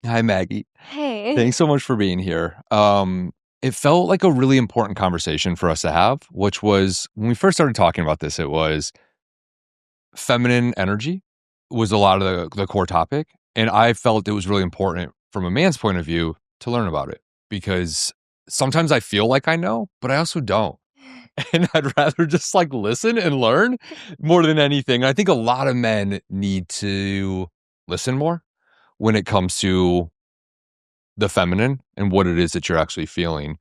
Hi, Maggie. Hey. Thanks so much for being here. It felt like a really important conversation for us to have, which was when we first started talking about this, it was feminine energy was a lot of the core topic. And I felt it was really important from a man's point of view to learn about it because sometimes I feel like I know, but I also don't. And I'd rather just like listen and learn more than anything. I think a lot of men need to listen more when it comes to the feminine and what it is that you're actually feeling.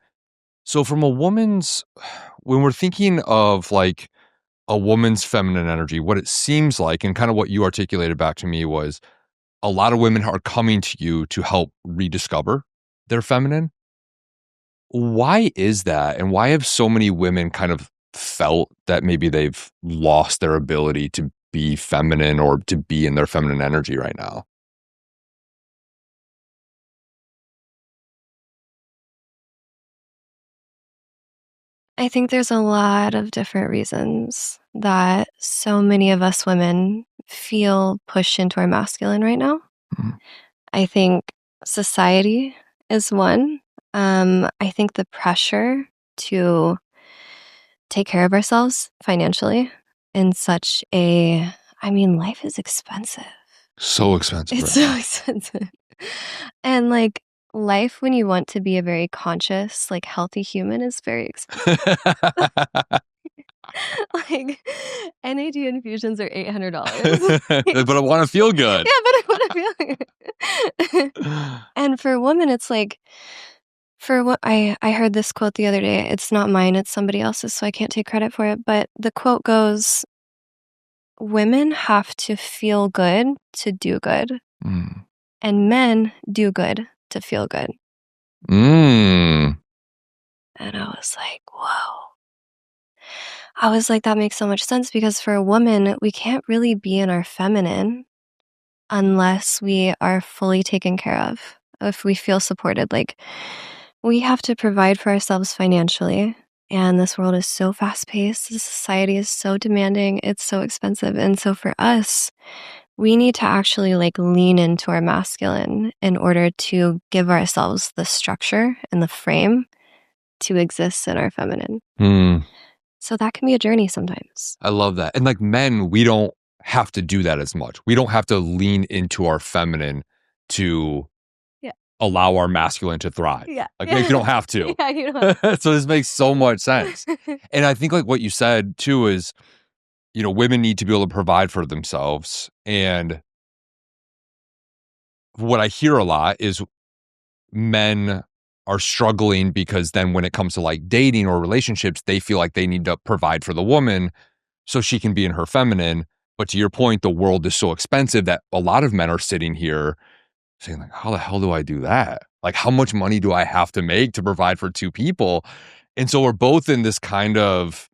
So from a woman's when we're thinking of like a woman's feminine energy, what it seems like and kind of what you articulated back to me was a lot of women are coming to you to help rediscover their feminine. Why is that? And why have so many women kind of felt that maybe they've lost their ability to be feminine or to be in their feminine energy right now? I think there's a lot of different reasons that so many of us women feel pushed into our masculine right now. Mm. I think society is one. I think the pressure to take care of ourselves financially in such a, I mean, life is expensive. So expensive It's right so now. expensive. And like life, when you want to be a very conscious, like healthy human, is very expensive. Like, NAD infusions are $800. But I wanna feel good. Yeah, but I wanna feel And for women, it's like for what I heard this quote the other day, it's not mine, it's somebody else's, so I can't take credit for it, but the quote goes, "Women have to feel good to do good, Mm. and men do good to feel good." Mm. And I was like, "Whoa." I was like, "That makes so much sense," because for a woman, we can't really be in our feminine unless we are fully taken care of, if we feel supported. Like, we have to provide for ourselves financially. And this world is so fast paced. The society is so demanding. It's so expensive. And so for us, we need to actually like lean into our masculine in order to give ourselves the structure and the frame to exist in our feminine. Mm. So that can be a journey sometimes. I love that. And like men, we don't have to do that as much. We don't have to lean into our feminine to Yeah. allow our masculine to thrive. Yeah. Like, we Yeah. don't have to. Yeah. You know. So this makes so much sense. And I think like what you said too is, women need to be able to provide for themselves. And what I hear a lot is men are struggling because then when it comes to like dating or relationships, they feel like they need to provide for the woman so she can be in her feminine. But to your point, the world is so expensive that a lot of men are sitting here saying, like, how the hell do I do that? Like, how much money do I have to make to provide for two people? And so we're both in this kind of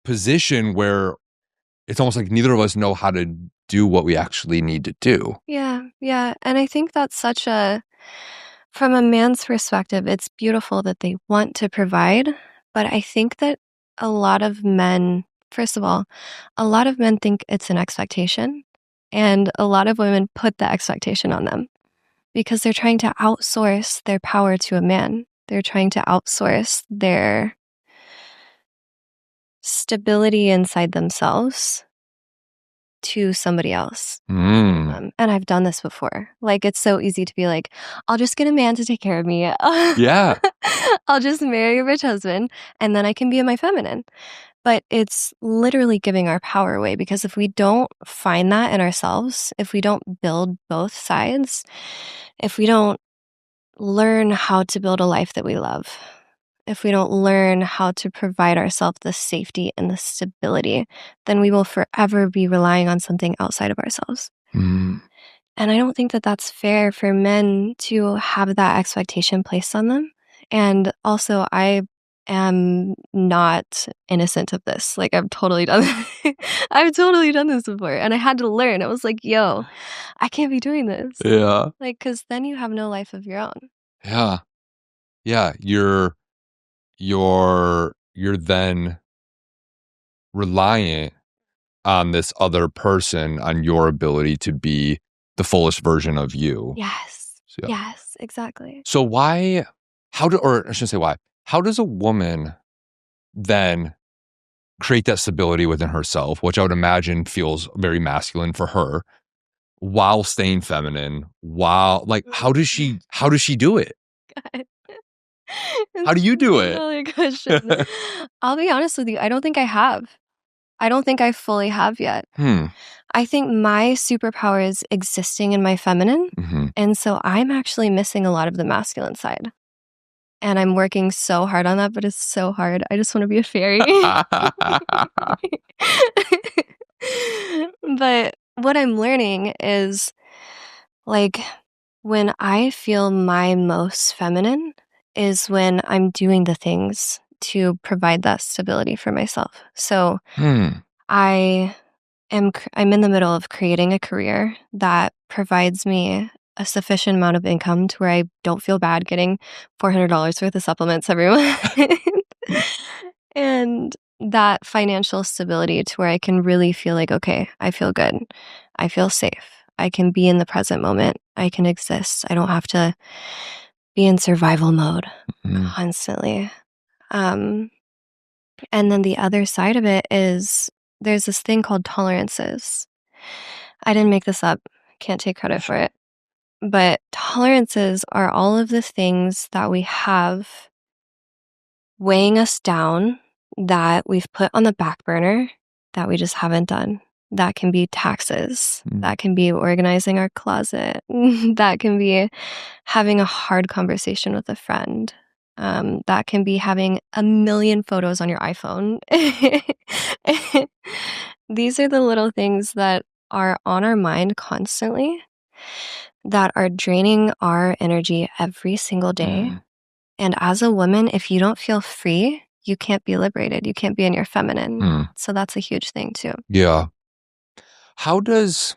position where it's almost like neither of us know how to do what we actually need to do. Yeah, yeah. And I think that's such a, from a man's perspective, it's beautiful that they want to provide. But I think that a lot of men, first of all, a lot of men think it's an expectation. And a lot of women put the expectation on them because they're trying to outsource their power to a man. They're trying to outsource their stability inside themselves to somebody else. Mm. And I've done this before. Like, it's so easy to be like, I'll just get a man to take care of me. Yeah. I'll just marry a rich husband and then I can be in my feminine. But it's literally giving our power away because if we don't find that in ourselves, if we don't build both sides, if we don't learn how to build a life that we love, if we don't learn how to provide ourselves the safety and the stability, then we will forever be relying on something outside of ourselves. Mm. And I don't think that that's fair for men to have that expectation placed on them. And also, I am not innocent of this. Like, I've totally done I've totally done this before. And I had to learn. I was like, yo, I can't be doing this. Yeah. Like, because then you have no life of your own. Yeah. Yeah. You're then reliant on this other person, on your ability to be the fullest version of you. Yes. Yeah. Yes, exactly. So why, or I shouldn't say why, how does a woman then create that stability within herself, which I would imagine feels very masculine for her, while staying feminine? How does she do it? God. How do It's you such do a it? valid question. I'll be honest with you, I don't think I have. I don't think I fully have yet. Hmm. I think my superpower is existing in my feminine, Mhm. and so I'm actually missing a lot of the masculine side, and I'm working so hard on that, but it's so hard. I just wanna be a fairy. But what I'm learning is, like, when I feel my most feminine is when I'm doing the things to provide that stability for myself. So, Hmm. I I'm in the middle of creating a career that provides me a sufficient amount of income to where I don't feel bad getting $400 worth of supplements every month. And that financial stability to where I can really feel like, okay, I feel good. I feel safe. I can be in the present moment. I can exist. I don't have to be in survival mode Mhm. constantly. Um, and then the other side of it is there's this thing called tolerances. I didn't make this up. Can't take credit for it. But tolerances are all of the things that we have weighing us down that we've put on the back burner that we just haven't done. That can be taxes. Mm. That can be organizing our closet. That can be having a hard conversation with a friend. That can be having a million photos on your iPhone. These are the little things that are on our mind constantly that are draining our energy every single day. Mm. And as a woman, if you don't feel free, you can't be liberated. You can't be in your feminine. Mm. So that's a huge thing too. Yeah. How does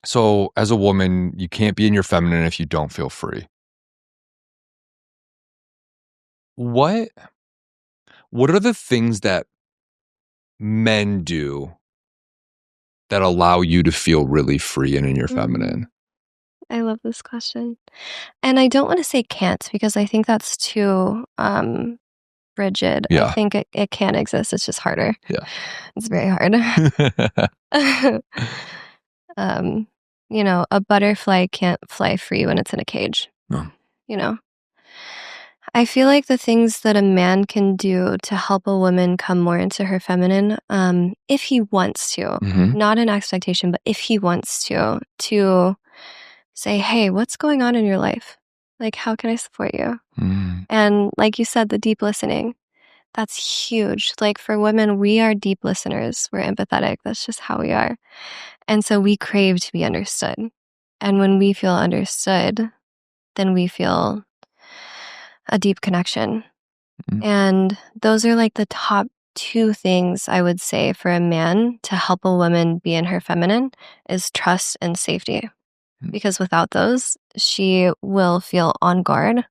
So as a woman, you can't be in your feminine if you don't feel free. What what are the things that men do that allow you to feel really free and in your feminine? Mm, I love this question. And I don't want to say can't because I think that's too rigid. I Yeah. think it can exist. It's just harder. Yeah. It's very hard. um, a butterfly can't fly free when it's in a cage, No. you know? I feel like the things that a man can do to help a woman come more into her feminine, if he wants to, Mhm. not an expectation, but if he wants to say, hey, what's going on in your life? Like, how can I support you? Mm. And like you said, the deep listening, that's huge. Like for women, we are deep listeners. We're empathetic. That's just how we are. And so we crave to be understood. And when we feel understood, then we feel a deep connection. Mm. And those are like the top two things I would say for a man to help a woman be in her feminine is trust and safety. Mm. Because without those, she will feel on guard.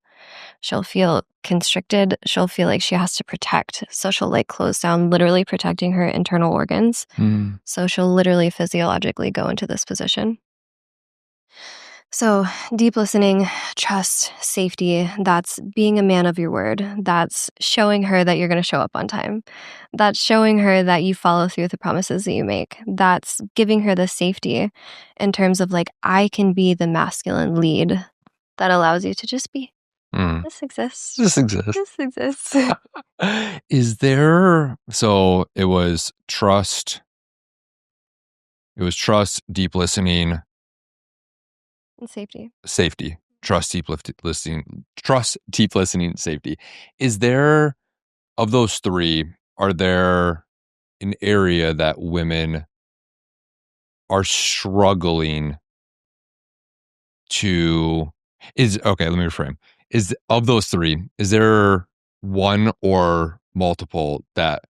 She'll feel constricted. She'll feel like she has to protect. So she'll like close down, literally protecting her internal organs. Mm. So she'll literally physiologically go into this position. So, deep listening, trust, safety, that's being a man of your word. That's showing her that you're going to show up on time. That's showing her that you follow through with the promises that you make. That's giving her the safety in terms of like, I can be the masculine lead that allows you to just be. Mm. This exists. This exists. This exists. Is there so it was trust, deep listening, And safety. safety. Trust, deep listening, safety. Is there Of those 3, are there an area that women are struggling to is okay, let me reframe. Is Of those 3, is there one or multiple that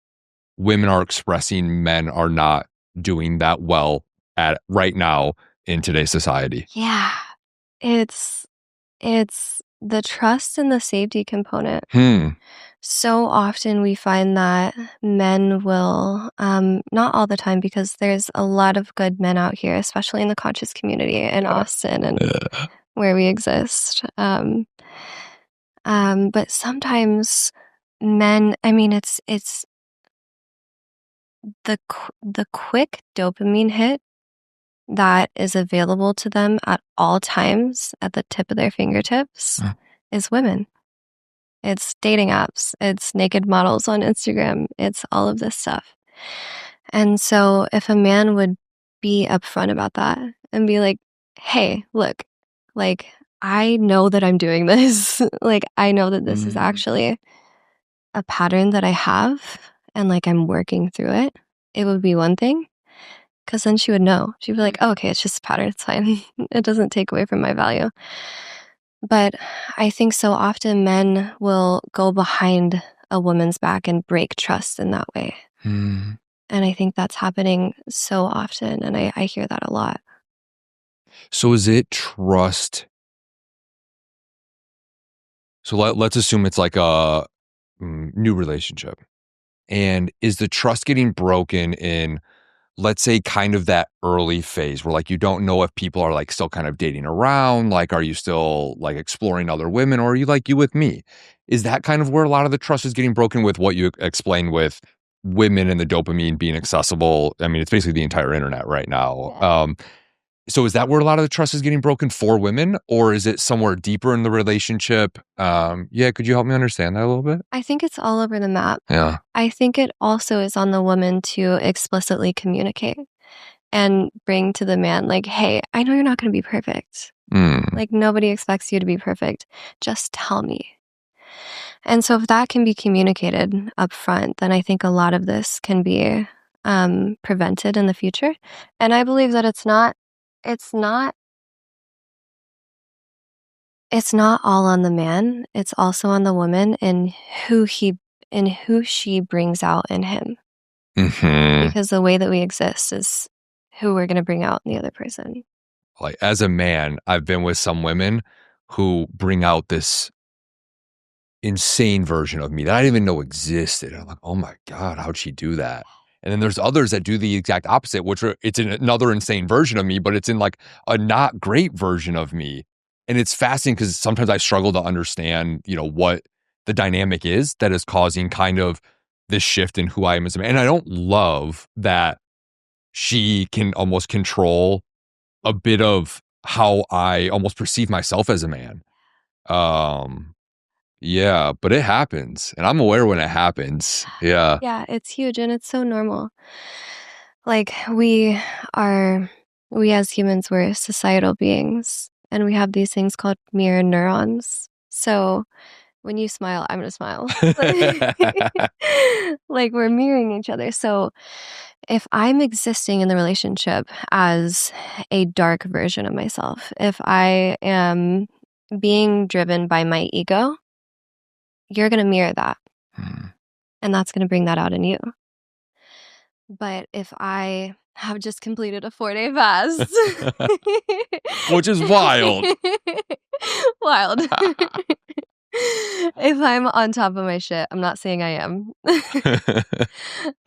women are expressing men are not doing that well at right now in today's society? Yeah. It's it's the trust and the safety component. Hmm. So often we find that men will, not all the time, because there's a lot of good men out here, especially in the conscious community in Austin. And Yeah. where we exist. But sometimes men, I mean, it's the quick dopamine hit that is available to them at all times at the tip of their fingertips Mm. is women. It's dating apps, it's naked models on Instagram, it's all of this stuff. And so if a man would be upfront about that and be like, "Hey, look, like I know that I'm doing this. Like I know that this is Mm. actually a pattern that I have and like I'm working through it." It would be one thing. 'Cause then she would know. She'd be like, "Oh, okay, it's just a pattern, it's fine. It doesn't take away from my value." But I think so often men will go behind a woman's back and break trust in that way. Mm. And I think that's happening so often, and I hear that a lot. So is it trust? So let's assume it's like a new relationship. And is the trust getting broken in, let's say, kind of that early phase where like you don't know if people are like still kind of dating around? Like, are you still like exploring other women, or are you like you with me? Is that kind of where a lot of the trust is getting broken with what you explained with women and the dopamine being accessible? I mean, it's basically the entire internet right now. Yeah. So is that where a lot of the trust is getting broken for women, or is it somewhere deeper in the relationship? Yeah, could you help me understand that a little bit? I think it's all over the map. Yeah. I think it also is on the woman to explicitly communicate and bring to the man, like, "Hey, I know you're not gonna be perfect. Mm. Like, nobody expects you to be perfect. Just tell me." And so if that can be communicated upfront, then I think a lot of this can be prevented in the future. And I believe that it's not it's not all on the man. It's also on the woman and who she brings out in him. Hmm. Because the way that we exist is who we're gonna bring out in the other person. Like, as a man, I've been with some women who bring out this insane version of me that I didn't even know existed. I'm like, "Oh my god, how'd she do that?" And then there's others that do the exact opposite, which are it's in another insane version of me, but it's in, like, a not great version of me. And it's fascinating because sometimes I struggle to understand, what the dynamic is that is causing kind of this shift in who I am as a man. And I don't love that she can almost control a bit of how I almost perceive myself as a man. Um, yeah, but it happens, and I'm aware when it happens. Yeah. Yeah, it's huge and it's so normal. Like we as humans, we're societal beings and we have these things called mirror neurons. So when you smile, I'm gonna smile. Like we're mirroring each other. So if I'm existing in the relationship as a dark version of myself, if I am being driven by my ego, you're gonna mirror that. Hmm. And that's gonna bring that out in you. But if I have just completed a 4-day fast Which is wild. wild. If I'm on top of my shit, I'm not saying I am.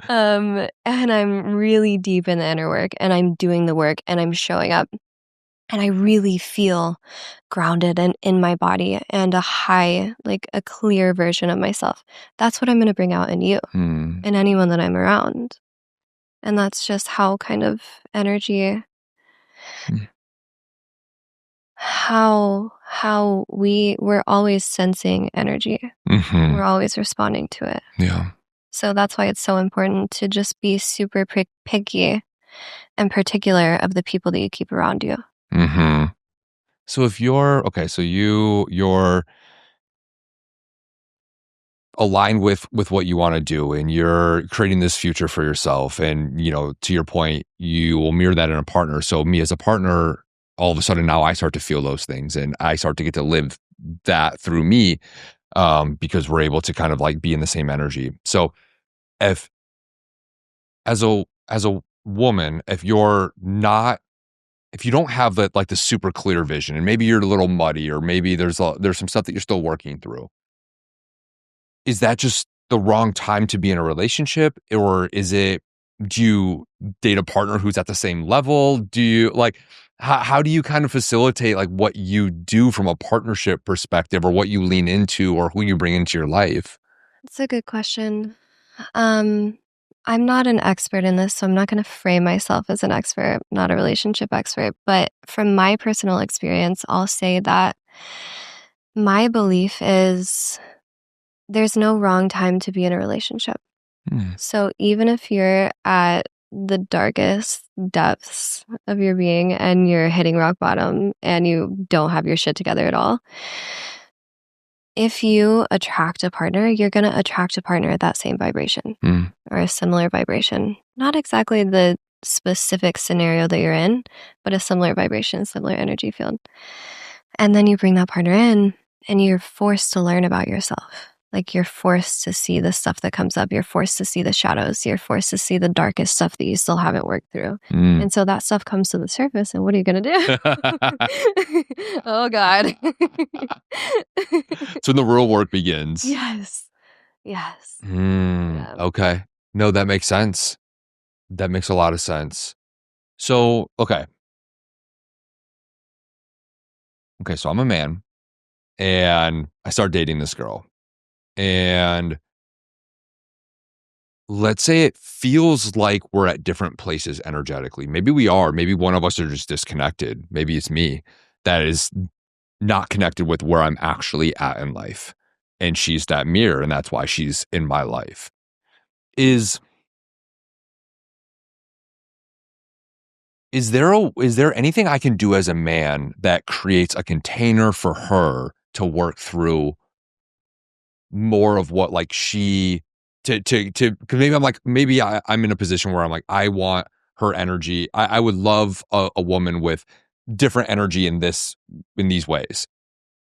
And I'm really deep in the inner work, and I'm doing the work, and I'm showing up, and I really feel grounded and in my body and a high, like, a clear version of myself. That's what I'm gonna bring out in you Hmm. and anyone that I'm around. And that's just how kind of energy Hmm. we're always sensing energy. We're Mhm. always responding to it. Yeah. So that's why it's so important to just be super picky and particular of the people that you keep around you. Mhm. So if you're okay, so you're aligned with what you wanna do, and you're creating this future for yourself, and, to your point, you will mirror that in a partner. So me as a partner, all of a sudden now I start to feel those things, and I start to get to live that through me, because we're able to kind of, like, be in the same energy. So if as a woman, if you don't have that, like, the super clear vision, and maybe you're a little muddy, or maybe there's some stuff that you're still working through, is that just the wrong time to be in a relationship? Or do you date a partner who's at the same level? Do you like, how do you kind of facilitate like what you do from a partnership perspective, or what you lean into, or who you bring into your life? It's a good question. Um, I'm not an expert in this, so I'm not going to frame myself as an expert, not a relationship expert. But from my personal experience, I'll say that my belief is there's no wrong time to be in a relationship. Hmm. So even if you're at the darkest depths of your being and you're hitting rock bottom and you don't have your shit together at all, if you attract a partner, you're going to attract a partner at that same vibration Hmm. or a similar vibration. Not exactly the specific scenario that you're in, but a similar vibration, similar energy field. And then you bring that partner in and you're forced to learn about yourself. Like you're forced to see the stuff that comes up. You're forced to see the shadows. You're forced to see the darkest stuff that you still haven't worked through. Hmm. And so that stuff comes to the surface. And what are you going to do? Oh, God. So when the real work begins. Yes. Yes. Yeah. Okay. No, that makes sense. That makes a lot of sense. So, okay. Okay, so I'm a man and I start dating this girl. And let's say it feels like we're at different places energetically. Maybe we are. Maybe one of us are just disconnected. Maybe it's me that is not connected with where I'm actually at in life. And she's that mirror, and that's why she's in my life. Is is there anything I can do as a man that creates a container for her to work through more of what like she to because maybe I'm like maybe I'm in a position where I'm like I want her energy. I would love a woman with different energy in these ways.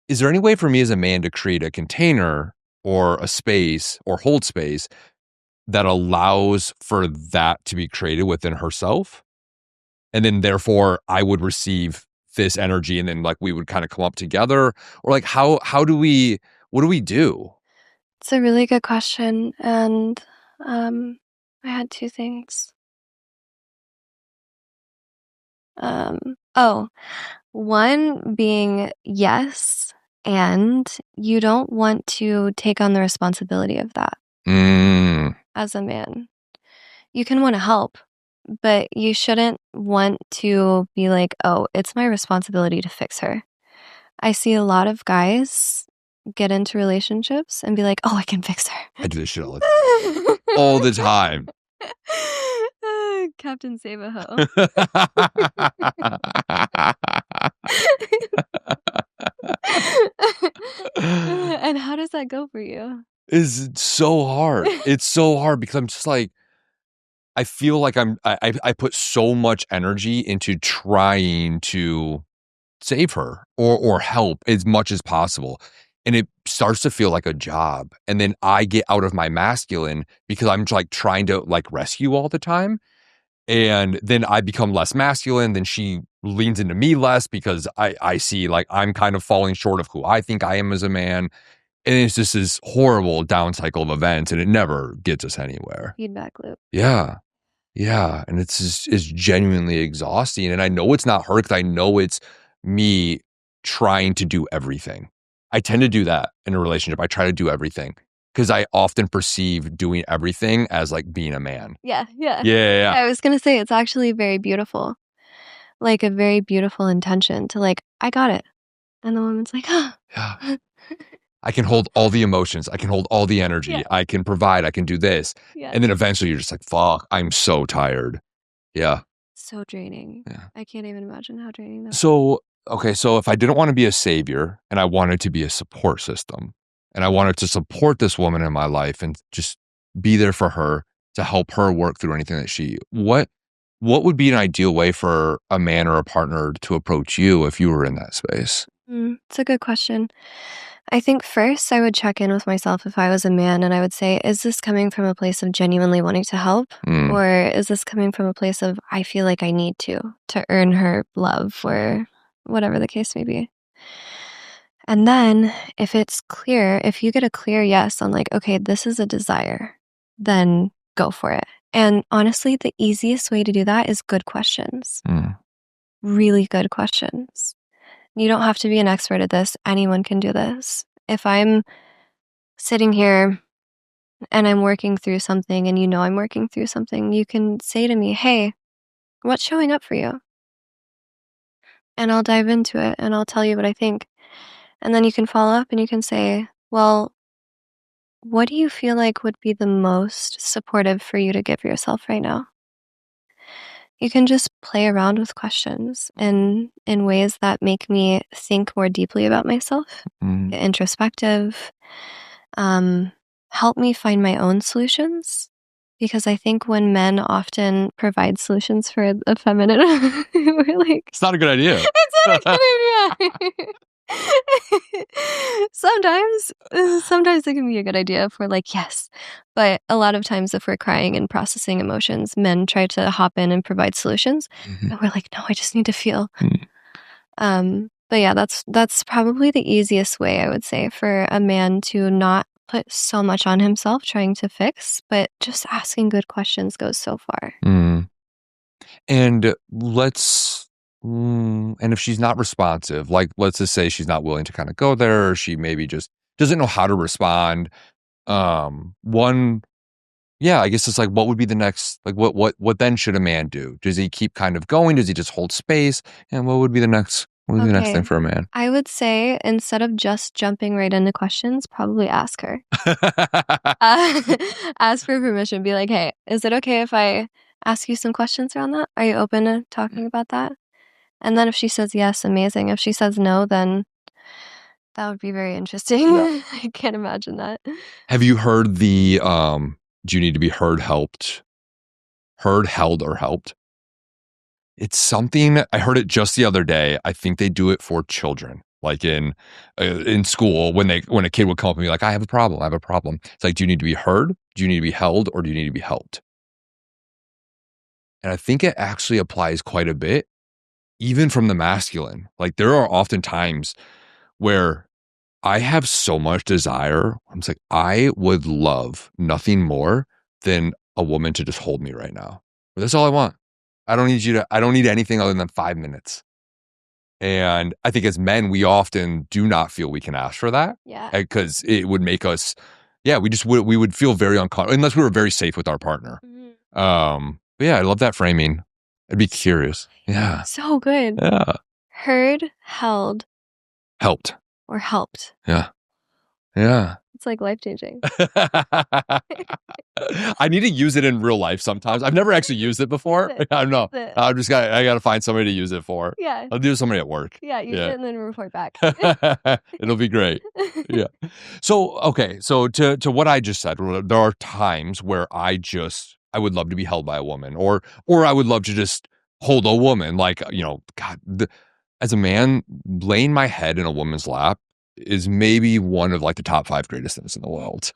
Is there any way for me as a man to create a container or a space or hold space that allows for that to be created within herself? And then therefore I would receive this energy and then like we would kind of come up together, or like how do we what do we do? It's a really good question. And I had two things. Um, oh, one being yes, and you don't want to take on the responsibility of that Mm, as a man. You can want to help, but you shouldn't want to be like, oh, it's my responsibility to fix her. I see a lot of guys get into relationships and be like, oh, I can fix her. I do this shit all the time. Captain Save a Ho. And how does that go for you? Is so hard. It's so hard because I'm just like I feel like I put so much energy into trying to save her or help as much as possible. And it starts to feel like a job. And then I get out of my masculine because I'm like trying to like rescue all the time. And then I become less masculine. Then she leans into me less because I see like I'm kind of falling short of who I think I am as a man. And it's just this horrible down cycle of events, and it never gets us anywhere. Feedback loop. Yeah. Yeah. And it's genuinely exhausting. And I know it's not her because I know it's me trying to do everything. I tend to do that in a relationship. I try to do everything because I often perceive doing everything as like being a man. Yeah, yeah. Yeah. I was gonna say it's actually very beautiful. Like a very beautiful intention to like, I got it. And the woman's like, huh. Yeah. I can hold all the emotions. I can hold all the energy. Yeah. I can provide. I can do this. Yeah. And then eventually you're just like, fuck, I'm so tired. Yeah. So draining. Yeah. I can't even imagine how draining that is. So, okay. So if I didn't want to be a savior and I wanted to be a support system and I wanted to support this woman in my life and just be there for her to help her work through anything that what would be an ideal way for a man or a partner to approach you if you were in that space? It's a good question. I think first I would check in with myself if I was a man and I would say, is this coming from a place of genuinely wanting to help? Mm, Or is this coming from a place of I feel like I need to earn her love or whatever the case may be? And then if it's clear, if you get a clear yes on like, okay, this is a desire, then go for it. And honestly, the easiest way to do that is good questions. mm, really good questions. You don't have to be an expert at this. Anyone can do this. If I'm sitting here and I'm working through something and you know I'm working through something, you can say to me, "Hey, what's showing up for you?" And I'll dive into it and I'll tell you what I think. And then you can follow up and you can say, "Well, what do you feel like would be the most supportive for you to give yourself right now?" You can just play around with questions in ways that make me think more deeply about myself, Mm. get introspective, um, help me find my own solutions. Because I think when men often provide solutions for the feminine, we're like, It's not a good idea. it's not a good idea. Sometimes, sometimes it can be a good idea if we're like, yes. But a lot of times, if we're crying and processing emotions, men try to hop in and provide solutions. Mhm. And we're like, no, I just need to feel. Mm. But yeah, that's probably the easiest way I would say for a man to not put so much on himself trying to fix, but just asking good questions goes so far. Mm. And and if she's not responsive, like let's just say she's not willing to kind of go there, or she maybe just doesn't know how to respond. One, yeah, I guess it's like, what would be the next, like, what then should a man do? Does he keep kind of going? Does he just hold space? And what would be the next thing Okay. for a man? I would say instead of just jumping right into questions, probably ask her. Uh, ask for permission. Be like, hey, is it okay if I ask you some questions around that? Are you open to talking about that? And then if she says yes, amazing. If she says no, then that would be very interesting. Yeah. I can't imagine that. Have you heard the do you need to be heard, held, or helped? It's something I heard it just the other day. I think they do it for children, like in school when a kid would come up and be like, "I have a problem. I have a problem." It's like, do you need to be heard? Do you need to be held, or do you need to be helped? And I think it actually applies quite a bit, even from the masculine. Like there are often times where I have so much desire. I'm just like, I would love nothing more than a woman to just hold me right now. But that's all I want. I don't need anything other than 5 minutes. And I think as men, we often do not feel we can ask for that Yeah. because it would make us, yeah, we would feel very uncomfortable unless we were very safe with our partner. Mhm. But yeah, I love that framing. I'd be curious. Yeah. So good. Yeah. Heard, held, Helped. or helped. Yeah. Yeah. It's like life changing. I need to use it in real life sometimes. I've never actually used it before. Use it. I don't know. Use it. I gotta find somebody to use it for. Yeah. I'll do somebody at work. Yeah. Use Yeah. it and then report back. It'll be great. Yeah. So okay. So to what I just said, there are times where I would love to be held by a woman, or I would love to just hold a woman. Like, God, as a man, laying my head in a woman's lap is maybe one of like the top 5 greatest things in the world.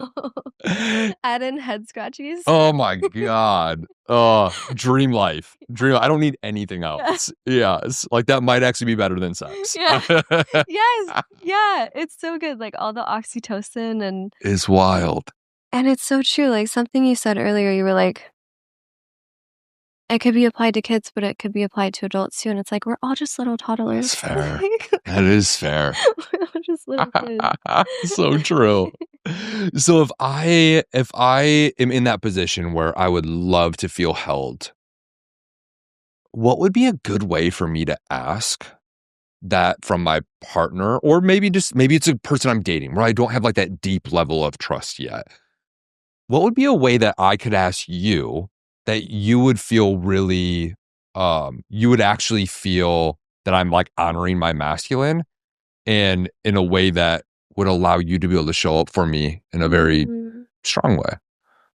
Add in head scratchies. Oh my God. Dream life. I don't need anything else. Yeah. Like that might actually be better than sex. Yeah. Yes. Yeah. It's so good. Like all the oxytocin It's wild. and it's so true. Like something you said earlier, you were like, it could be applied to kids, but it could be applied to adults too. And it's like, we're all just little toddlers. That's fair. That is fair. We're all just little kids. So true. So if I am in that position where I would love to feel held, what would be a good way for me to ask that from my partner? Or maybe it's a person I'm dating where I don't have like that deep level of trust yet. What would be a way that I could ask you that you would feel really, you would actually feel that I'm like honoring my masculine and in a way that would allow you to be able to show up for me in a very Mm. strong way?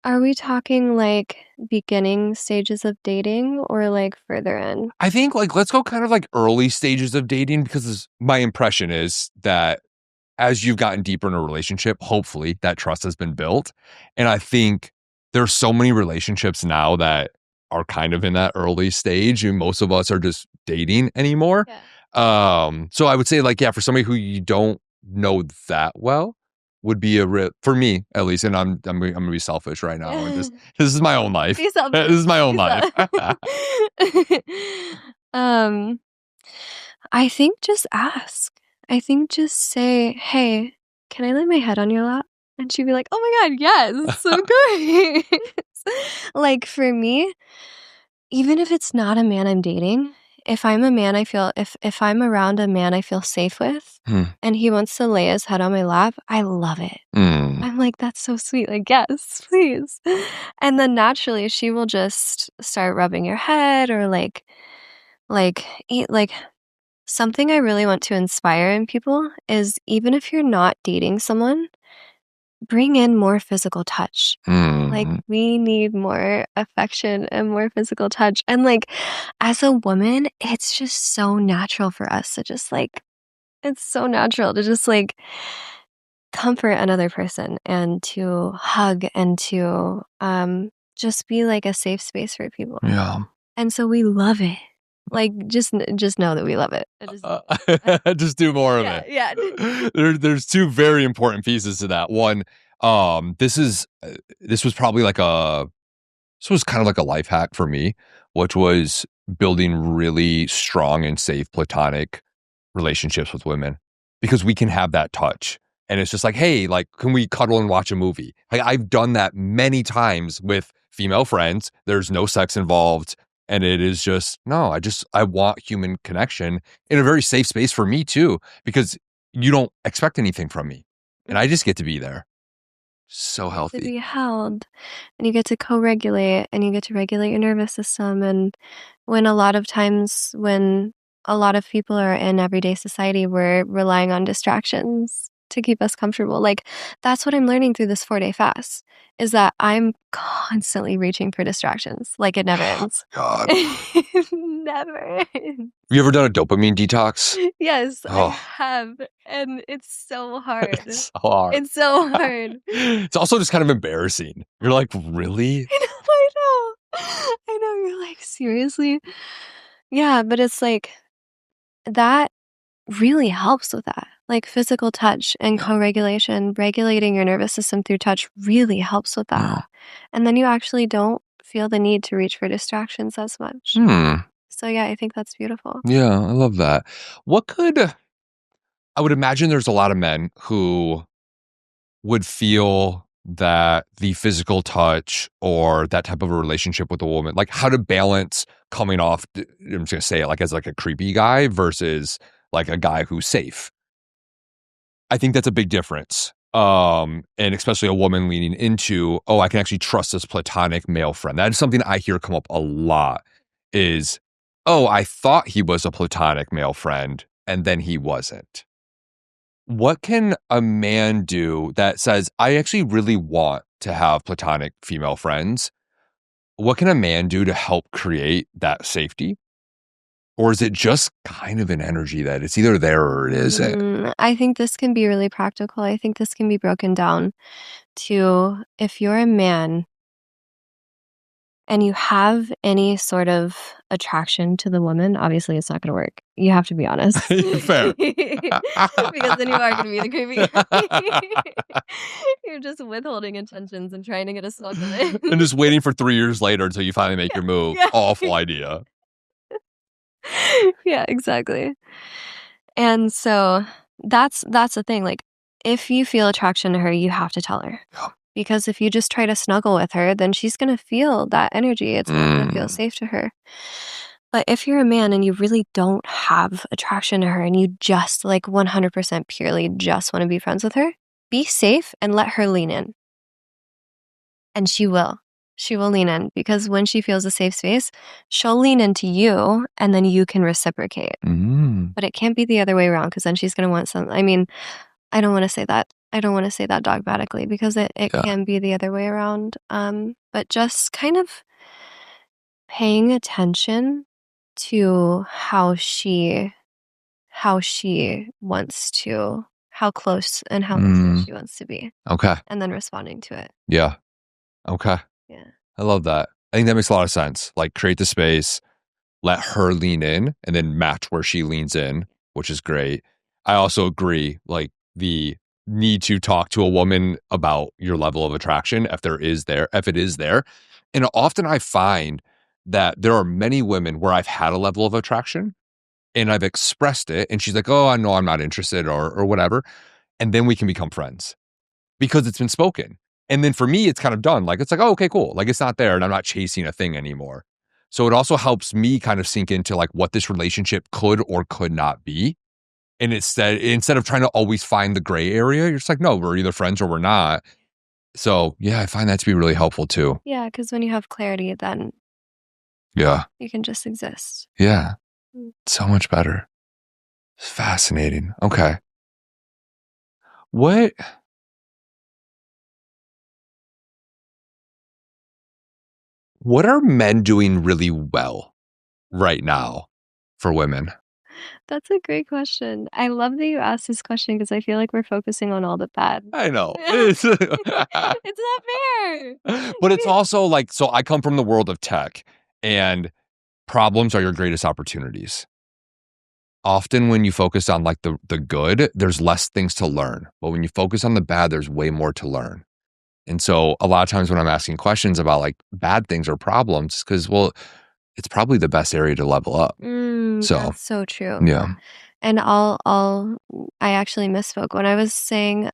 Are we talking like beginning stages of dating or like further in? I think like, let's go kind of like early stages of dating, because my impression is that as you've gotten deeper in a relationship, hopefully that trust has been built. And I think there's so many relationships now that are kind of in that early stage, and most of us are just dating anymore. Yeah. So I would say like, yeah, for somebody who you don't know that well would be for me at least, and I'm gonna be selfish right now and just, this is my own life. Be selfish. This is my own Be life. um I think just ask. I think just say, "Hey, can I lay my head on your lap?" And she'd be like, "Oh my god, yes, of course." Like, for me, even if it's not a man I'm dating, if I'm a man I feel if I'm around a man I feel safe with, Hmm. and he wants to lay his head on my lap, I love it. Mm. I'm like, "That's so sweet." Like, "Yes, please." And then naturally, she will just start rubbing your head or, eat something I really want to inspire in people is even if you're not dating someone, bring in more physical touch. Like, Mm. we need more affection and more physical touch, and, as a woman, it's just so natural for us to just, it's so natural to just, comfort another person and to hug and to, just be, a safe space for people, Yeah. and so we love it. Just know that we love it. Just do more of Yeah, it. yeah. There's two very important pieces to that. One, this was probably this was kind of like a life hack for me, which was building really strong and safe platonic relationships with women because we can have that touch. And it's just like, hey, can we cuddle and watch a movie? Like, I've done that many times with female friends. There's no sex involved. And it is just, no, I want human connection in a very safe space for me too, because you don't expect anything from me. And I just get to be there. So You get to healthy. be held, and you get to co-regulate, and you get to regulate your nervous system, and when a lot of times when a lot of people are in everyday society, we're relying on distractions to keep us comfortable. That's what I'm learning through this 4-day fast, is that I'm constantly reaching for distractions, it never ends. God. It never ends. Have you ever done a dopamine detox? Yes, I Oh, have, and it's so hard. it's so hard. It's so hard. It's also just kind of embarrassing. You're like, really? I know, I know. I know, you're like, "Seriously?" Yeah, but it's that really helps with that. Physical touch and Yeah. co-regulation, regulating your nervous system through touch really helps with Yeah. that. And then you actually don't feel the need to reach for distractions as much. Hmm. So, yeah, I think that's beautiful. Yeah, I love that. What could I would imagine there's a lot of men who would feel that the physical touch or that type of a relationship with a woman, like how to balance coming off, I'm just gonna say it as a creepy guy versus like a guy who's safe. I think that's a big difference. And especially a woman leaning into, oh, I can actually trust this platonic male friend. That is something I hear come up a lot is, oh, I thought he was a platonic male friend and then he wasn't. What can a man do that says, I actually really want to have platonic female friends? What can a man do to help create that safety? Or is it just kind of an energy that it's either there or it isn't? I think this can be really practical. I think this can be broken down to if you're a man and you have any sort of attraction to the woman, obviously it's not gonna work. You have to be honest. Fair. Because then you are gonna be the creepy guy. You're just withholding intentions and trying to get a snuggle in. And just waiting for 3 years later until you finally make Yeah, your move. yeah. Awful idea. Yeah, exactly. And so that's the thing, if you feel attraction to her, you have to tell her. Yeah. Because if you just try to snuggle with her, then she's gonna feel that energy. It's not gonna feel Mm. safe to her. But if you're a man and you really don't have attraction to her and you just 100% purely just want to be friends with her, be safe and let her lean in. And she will. She will lean in because when she feels a safe space, she'll lean into you and then you can reciprocate. Mm. But it can't be the other way around because then she's going to want some. I mean, I don't want to say that. I don't want to say that dogmatically because it Yeah. can be the other way around. But just kind of paying attention to how close and how intimate Mm. she wants to be, Okay. and then responding to it. Yeah. Okay. Yeah. I love that. I think that makes a lot of sense. Create the space, let her lean in, and then match where she leans in, which is great. I also agree, the need to talk to a woman about your level of attraction if it is there. And often I find that there are many women where I've had a level of attraction and I've expressed it, and she's like, oh, I know I'm not interested or whatever. And then we can become friends because it's been spoken. And then for me, it's kind of done. Like, it's like, oh, okay, cool. Like, it's not there and I'm not chasing a thing anymore. So it also helps me kind of sink into like what this relationship could or could not be. And instead of trying to always find the gray area, you're just like, no, we're either friends or we're not. So yeah, I find that to be really helpful too. Yeah, because when you have clarity, then Yeah. you can just exist. Yeah. Mm. So much better. It's fascinating. Okay. What what are men doing really well right now for women? That's a great question. I love that you asked this question because I feel like we're focusing on all the bad. I know. It's not fair. But it's also like, so I come from the world of tech, and problems are your greatest opportunities. Often when you focus on like the good, there's less things to learn. But when you focus on the bad, there's way more to learn. And so a lot of times when I'm asking questions about like bad things or problems, because well, it's probably the best area to level up. So That's so true. yeah. And I actually misspoke when I was saying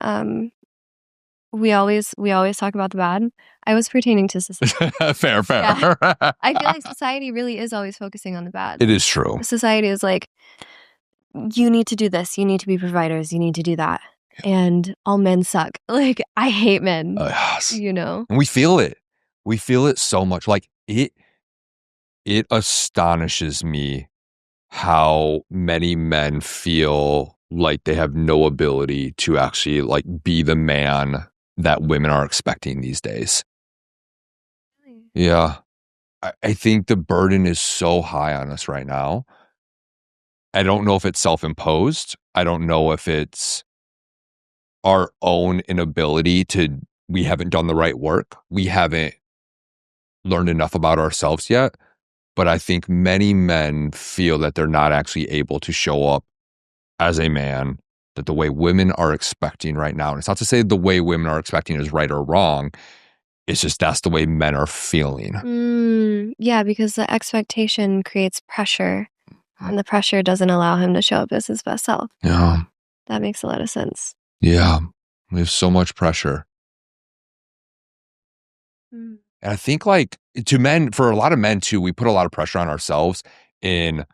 we always talk about the bad. I was pertaining to society. Fair. Yeah. I feel like society really is always focusing on the bad. It is true. Society is like, you need to do this, you need to be providers, you need to do that. And all men suck. Like, I hate men, Yes. you know? And we feel it. We feel it so much. Like it astonishes me how many men feel like they have no ability to actually like be the man that women are expecting these days. Really? Yeah. I think the burden is so high on us right now. I don't know if it's self-imposed. I don't know if it's our own inability to, we haven't done the right work. We haven't learned enough about ourselves yet. But I think many men feel that they're not actually able to show up as a man, that the way women are expecting right now. And it's not to say the way women are expecting is right or wrong. It's just that's the way men are feeling. Yeah, because the expectation creates pressure, and the pressure doesn't allow him to show up as his best self. Yeah. That makes a lot of sense. Yeah. We have so much pressure. Mm. And I think like to men, for a lot of men too, we put a lot of pressure on ourselves in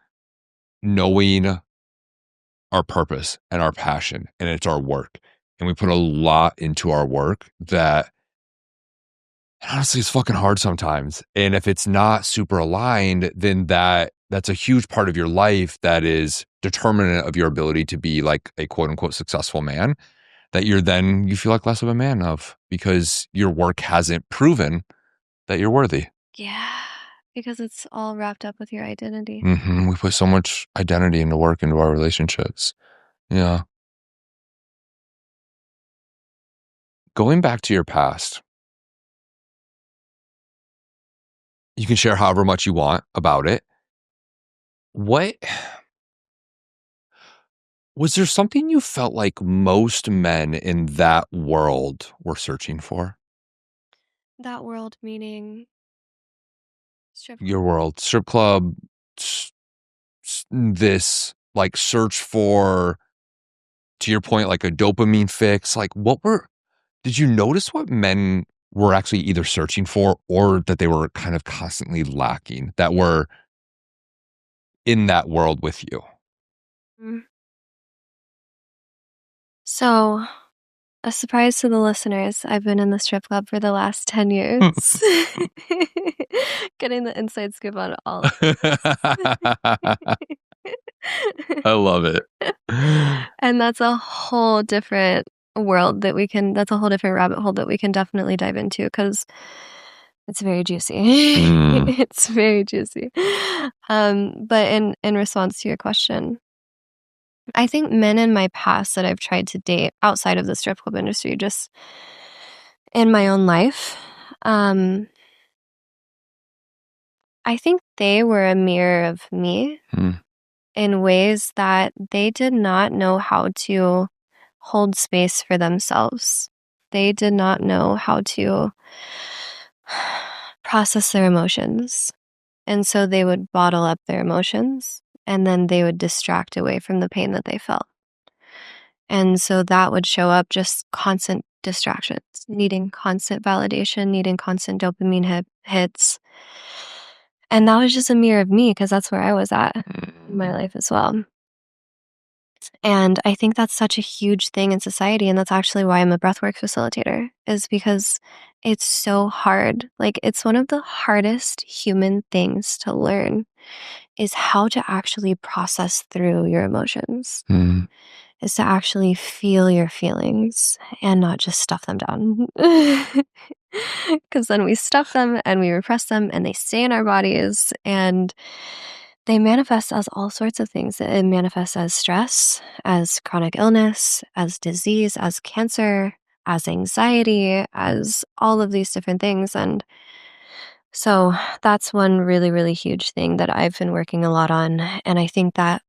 knowing our purpose and our passion, and it's our work. And we put a lot into our work that honestly it's fucking hard sometimes. And if it's not super aligned, then that's a huge part of your life that is determinant of your ability to be like a quote unquote successful man, that you feel like less of a man of because your work hasn't proven that you're worthy. Yeah, because it's all wrapped up with your identity. We put so much identity into work, into our relationships. Yeah. Going back to your past, you can share however much you want about it. What was there something you felt like most men in that world were searching for? That world meaning strip Your world, strip club, this like search for, to your point, like a dopamine fix. Like, did you notice what men were actually either searching for or that they were kind of constantly lacking that were in that world with you? Mm. So, a surprise to the listeners, I've been in the strip club for the last 10 years. Getting the inside scoop on all of this. I love it. And that's a whole different world that's a whole different rabbit hole that we can definitely dive into because it's very juicy. It's very juicy. But in response to your question, I think men in my past that I've tried to date outside of the strip club industry, just in my own life, um, I think they were a mirror of me in ways that they did not know how to hold space for themselves. They did not know how to process their emotions. And so they would bottle up their emotions and then they would distract away from the pain that they felt. And so that would show up just constant distractions, needing constant validation, needing constant dopamine hits. And that was just a mirror of me because that's where I was at in my life as well. And I think that's such a huge thing in society. And that's actually why I'm a breathwork facilitator, is because it's so hard. Like, it's one of the hardest human things to learn is how to actually process through your emotions, Mm. is to actually feel your feelings and not just stuff them down. Because then we stuff them and we repress them and they stay in our bodies and they manifest as all sorts of things. It manifests as stress, as chronic illness, as disease, as cancer, as anxiety, as all of these different things. And so that's one really, really huge thing that I've been working a lot on. And I think that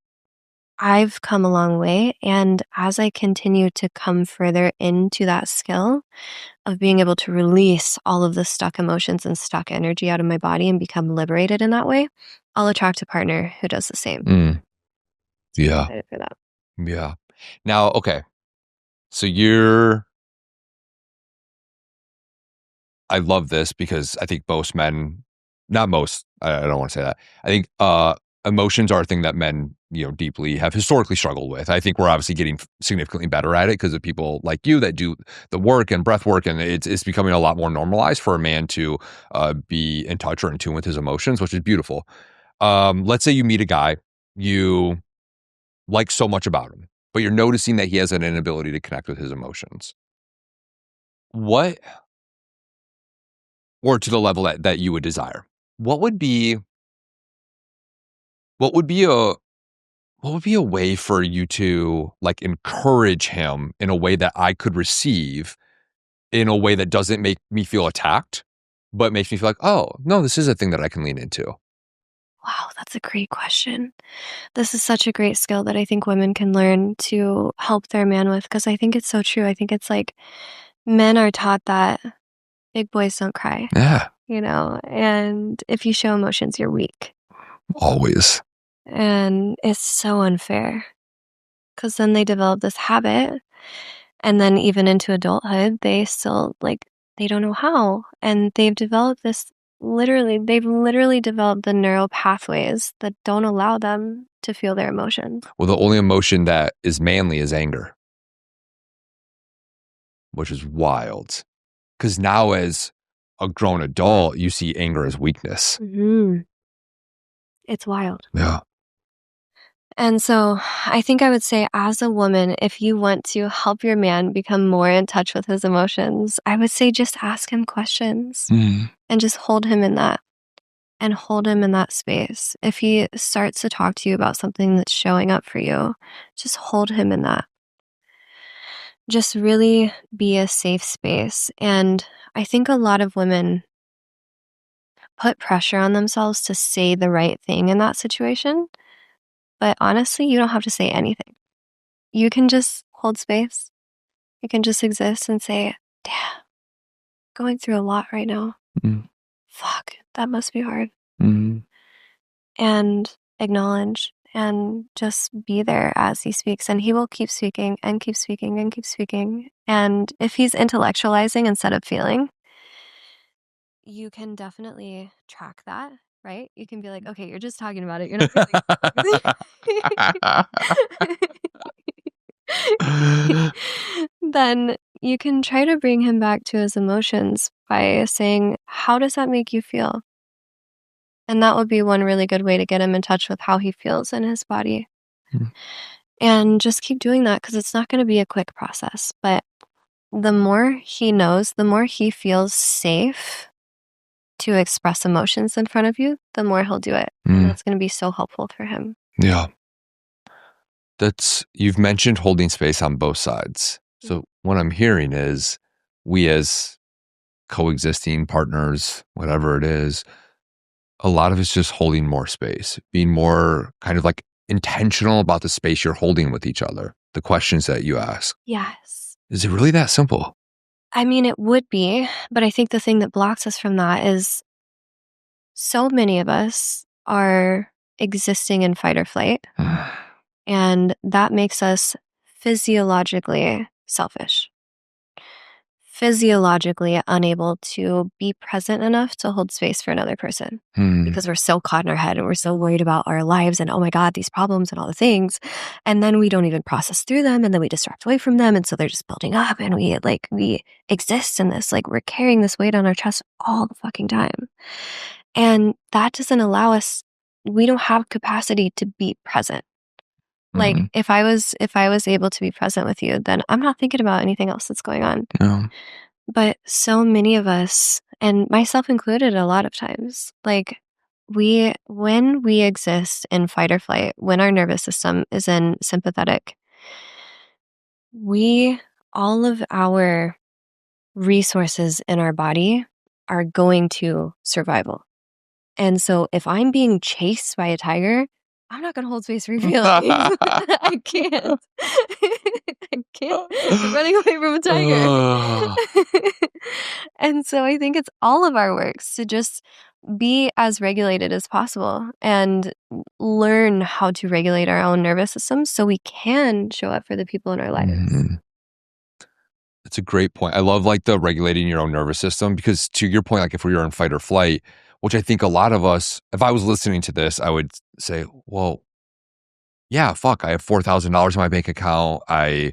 I've come a long way. And as I continue to come further into that skill of being able to release all of the stuck emotions and stuck energy out of my body and become liberated in that way, I'll attract a partner who does the same. Mm. I'm Yeah. excited for that. Yeah. Now, okay. So you're, I love this because I think most men, not most, I don't want to say that. I think emotions are a thing that men, deeply have historically struggled with. I think we're obviously getting significantly better at it because of people like you that do the work and breath work, and it's becoming a lot more normalized for a man to be in touch or in tune with his emotions, which is beautiful. Let's say you meet a guy you like so much about him, but you're noticing that he has an inability to connect with his emotions. What, or to the level that you would desire, what would be what would be a what would be a way for you to like encourage him in a way that I could receive, in a way that doesn't make me feel attacked, but makes me feel like, oh no, this is a thing that I can lean into? Wow, that's a great question. This is such a great skill that I think women can learn to help their man with because I think it's so true. I think it's like men are taught that big boys don't cry, Yeah, and if you show emotions, you're weak. always. And it's so unfair because then they develop this habit. And then even into adulthood, they still they don't know how. And they've literally developed the neural pathways that don't allow them to feel their emotions. Well, the only emotion that is manly is anger, which is wild. Because now, as a grown adult, you see anger as weakness. Mhm. It's wild. Yeah. And so I think I would say, as a woman, if you want to help your man become more in touch with his emotions, I would say just ask him questions Mm. and just hold him in that and hold him in that space. If he starts to talk to you about something that's showing up for you, just hold him in that. Just really be a safe space. And I think a lot of women put pressure on themselves to say the right thing in that situation. But honestly, you don't have to say anything. You can just hold space. You can just exist and say, damn, going through a lot right now. Mm. Fuck, that must be hard. Mm. And acknowledge and just be there as he speaks. And he will keep speaking and keep speaking and keep speaking. And if he's intellectualizing instead of feeling, you can definitely track that, right? You can be like, okay, you're just talking about it. You're not feeling then you can try to bring him back to his emotions by saying, how does that make you feel? And that would be one really good way to get him in touch with how he feels in his body. Mm. And just keep doing that because it's not going to be a quick process. But the more he knows, the more he feels safe to express emotions in front of you, the more he'll do it. And Mm. that's going to be so helpful for him. Yeah. You've mentioned holding space on both sides. So what I'm hearing is, we as coexisting partners, whatever it is, a lot of it's just holding more space, being more kind of like intentional about the space you're holding with each other, the questions that you ask. Yes. Is it really that simple? I mean, it would be, but I think the thing that blocks us from that is so many of us are existing in fight or flight. And that makes us physiologically selfish, physiologically unable to be present enough to hold space for another person because we're so caught in our head and we're so worried about our lives and, oh my God, these problems and all the things. And then we don't even process through them, and then we distract away from them. And so they're just building up, and we exist in this, like, we're carrying this weight on our chest all the fucking time. And that doesn't allow us, we don't have capacity to be present. Like, if I was able to be present with you, then I'm not thinking about anything else that's going on. No. But so many of us, and myself included a lot of times, like, when we exist in fight or flight, when our nervous system is in sympathetic, all of our resources in our body are going to survival. And so if I'm being chased by a tiger, I'm not going to hold space for your feelings. I can't. I can't. I'm running away from a tiger. And so I think it's all of our works to just be as regulated as possible and learn how to regulate our own nervous system so we can show up for the people in our lives. That's a great point. I love, like, the regulating your own nervous system, because to your point, like, if we were in fight or flight, which I think a lot of us, if I was listening to this, I would say, well, yeah, fuck, I have $4,000 in my bank account. My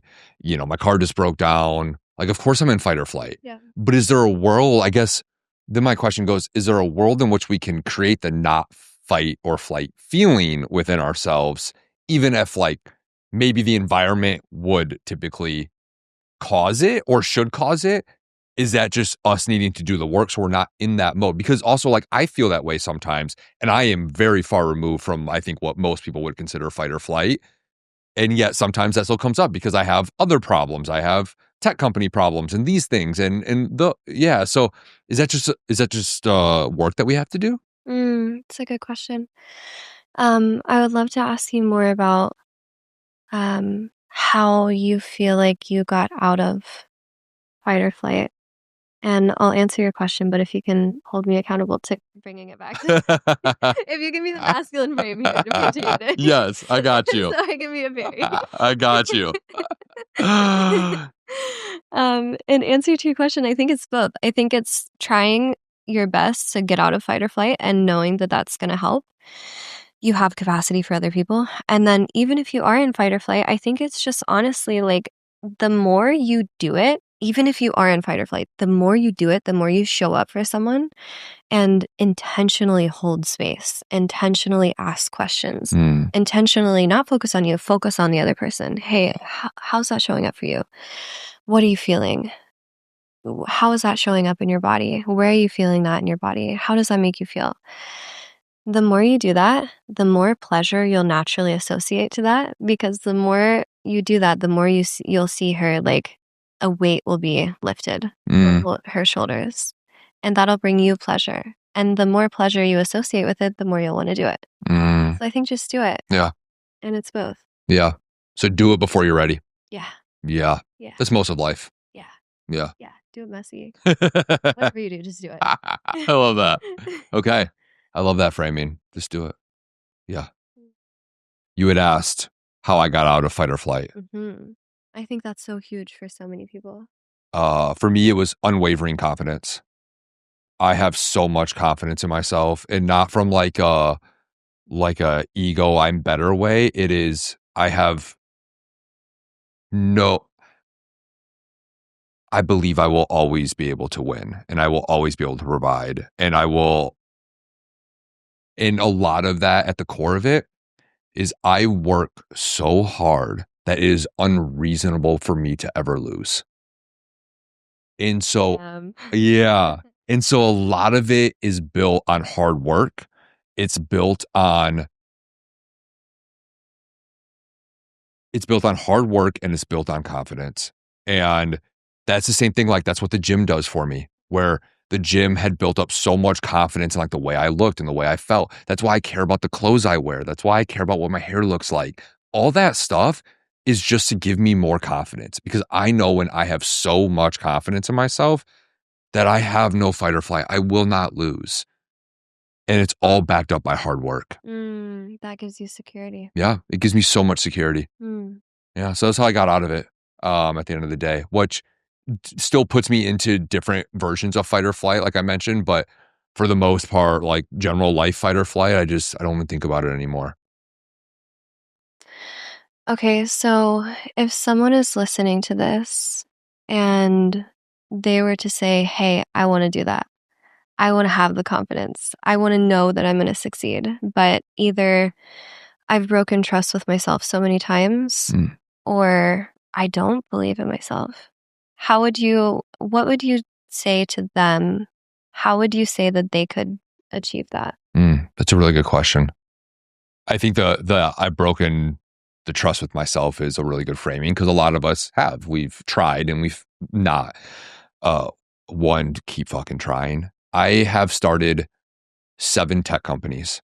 car just broke down. Like, of course I'm in fight or flight. Yeah. But is there a world, I guess, then my question goes, is there a world in which we can create the not fight or flight feeling within ourselves, even if, like, maybe the environment would typically cause it or should cause it? Is that just us needing to do the work so we're not in that mode? Because also, like, I feel that way sometimes, and I am very far removed from, I think, what most people would consider fight or flight. And yet sometimes that still comes up because I have other problems. I have tech company problems and these things. So is that just work that we have to do? It's a good question. I would love to ask you more about how you feel like you got out of fight or flight. And I'll answer your question, but if you can hold me accountable to bringing it back. If you give me the masculine frame here to appreciate it. Yes, I got you. So I can be a fairy. I got you. In answer to your question, I think it's both. I think it's trying your best to get out of fight or flight and knowing that that's going to help. You have capacity for other people. And then even if you are in fight or flight, I think it's just honestly, like, the more you do it, even if you are in fight or flight, the more you do it, the more you show up for someone and intentionally hold space, intentionally ask questions, intentionally not focus on you, focus on the other person. Hey, how's that showing up for you? What are you feeling? How is that showing up in your body? Where are you feeling that in your body? How does that make you feel? The more you do that, the more pleasure you'll naturally associate to that, because the more you do that, the more you'll see her, like, a weight will be lifted from her shoulders, and that'll bring you pleasure. And the more pleasure you associate with it, the more you'll want to do it. So I think just do it. Yeah. And it's both. Yeah. So do it before you're ready. Yeah. Yeah. Yeah. That's most of life. Yeah. Yeah. Yeah. Do it messy. Whatever you do, just do it. I love that. Okay. I love that framing. Just do it. Yeah. You had asked how I got out of fight or flight. I think that's so huge for so many people. For me, it was unwavering confidence. I have so much confidence in myself, and not from like a ego, I'm better way. It is, I believe I will always be able to win, and I will always be able to provide, and a lot of that at the core of it is I work so hard that it is unreasonable for me to ever lose. And so, yeah. And so a lot of it is built on hard work. It's built on hard work, and it's built on confidence. And that's the same thing. Like, that's what the gym does for me, where the gym had built up so much confidence in, like, the way I looked and the way I felt. That's why I care about the clothes I wear. That's why I care about what my hair looks like. All that stuff is just to give me more confidence, because I know when I have so much confidence in myself that I have no fight or flight, I will not lose. And it's all backed up by hard work. That gives you security. Yeah, it gives me so much security. Yeah, so that's how I got out of it at the end of the day, which still puts me into different versions of fight or flight, like I mentioned. But for the most part, like general life fight or flight, I don't even think about it anymore. Okay, so if someone is listening to this and they were to say, hey, I want to do that. I want to have the confidence. I want to know that I'm going to succeed. But either I've broken trust with myself so many times Mm. or I don't believe in myself. What would you say to them? How would you say that they could achieve that? That's a really good question. I think the I've broken the trust with myself is a really good framing because a lot of us have. We've tried and we've not. One, keep fucking trying. I have started 7 tech companies.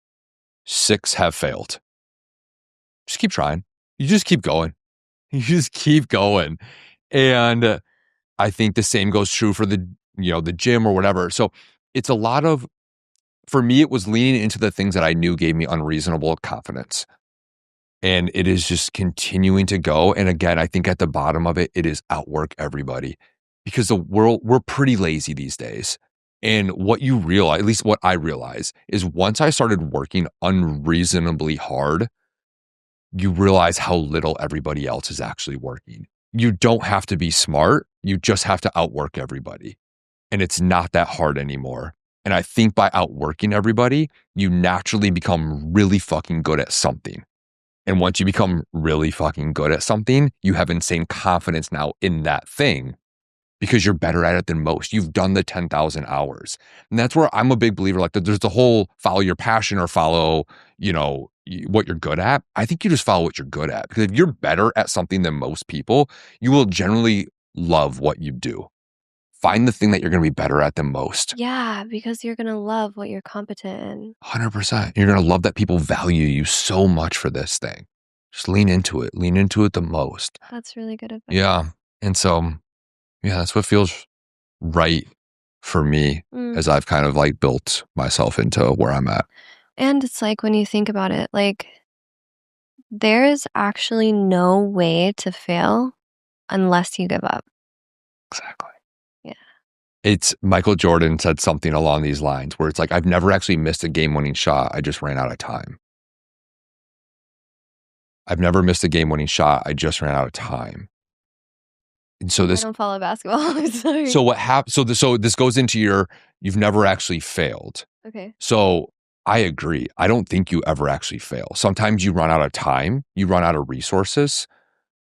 6 have failed. Just keep trying. You just keep going. You just keep going. And I think the same goes true for the gym or whatever. So it's a lot of, for me, it was leaning into the things that I knew gave me unreasonable confidence. And it is just continuing to go. And again, I think at the bottom of it, it is outwork everybody because we're pretty lazy these days. And what you realize, at least what I realize, is once I started working unreasonably hard, you realize how little everybody else is actually working. You don't have to be smart. You just have to outwork everybody. And it's not that hard anymore. And I think by outworking everybody, you naturally become really fucking good at something. And once you become really fucking good at something, you have insane confidence now in that thing because you're better at it than most. You've done the 10,000 hours. And that's where I'm a big believer. Like there's the whole follow your passion or follow, what you're good at. I think you just follow what you're good at because if you're better at something than most people, you will generally love what you do. Find the thing that you're going to be better at than most. Yeah, because you're going to love what you're competent in. 100%. You're going to love that people value you so much for this thing. Just lean into it. Lean into it the most. That's really good advice. Yeah. And so, yeah, that's what feels right for me as I've kind of like built myself into where I'm at. And it's like when you think about it, like there is actually no way to fail unless you give up. Exactly. Yeah. It's Michael Jordan said something along these lines where it's like, I've never actually missed a game-winning shot. I just ran out of time. I've never missed a game-winning shot. I just ran out of time. And so I don't follow basketball. I'm sorry. So what happened? So this goes into you've never actually failed. Okay. So I agree. I don't think you ever actually fail. Sometimes you run out of time, you run out of resources,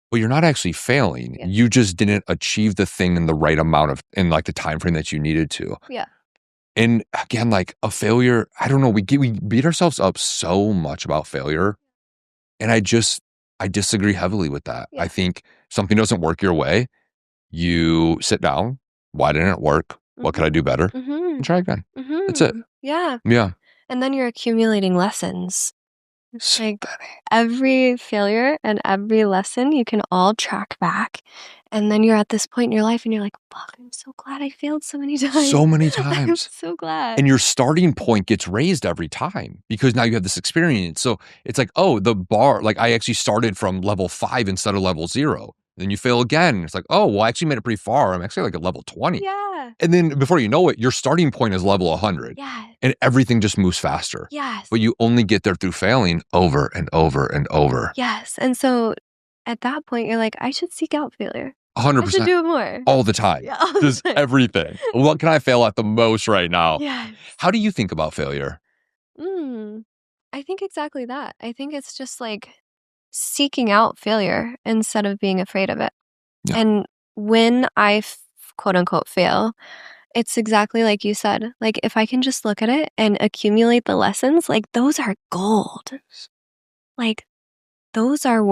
but you're not actually failing. Yeah. You just didn't achieve the thing in the right amount in like the time frame that you needed to. Yeah. And again, like a failure, I don't know. We beat ourselves up so much about failure, and I disagree heavily with that. Yeah. I think something doesn't work your way. You sit down. Why didn't it work? What could I do better? And try again. That's it. Yeah. Yeah. And then you're accumulating lessons. So like many. every failure and every lesson you can all track back. And then you're at this point in your life and you're like, fuck, I'm so glad I failed so many times. So many I'm times. so glad. And your starting point gets raised every time because now you have this experience. So it's like, oh, the bar, like I actually started from level 5 instead of level 0. Then you fail again. It's like, oh, well, I actually made it pretty far. I'm actually like at level 20. Yeah. And then before you know it, your starting point is level 100. Yeah. And everything just moves faster. Yes. But you only get there through failing over and over and over. Yes. And so at that point, you're like, I should seek out failure. 100%. I should do it more. All the time. Yeah, all the Just time. everything. What can I fail at the most right now? Yes. How do you think about failure? I think exactly that. I think it's just like seeking out failure instead of being afraid of it. Yeah. And when I quote unquote fail, it's exactly like you said. Like if I can just look at it and accumulate the lessons, like those are gold. Like those are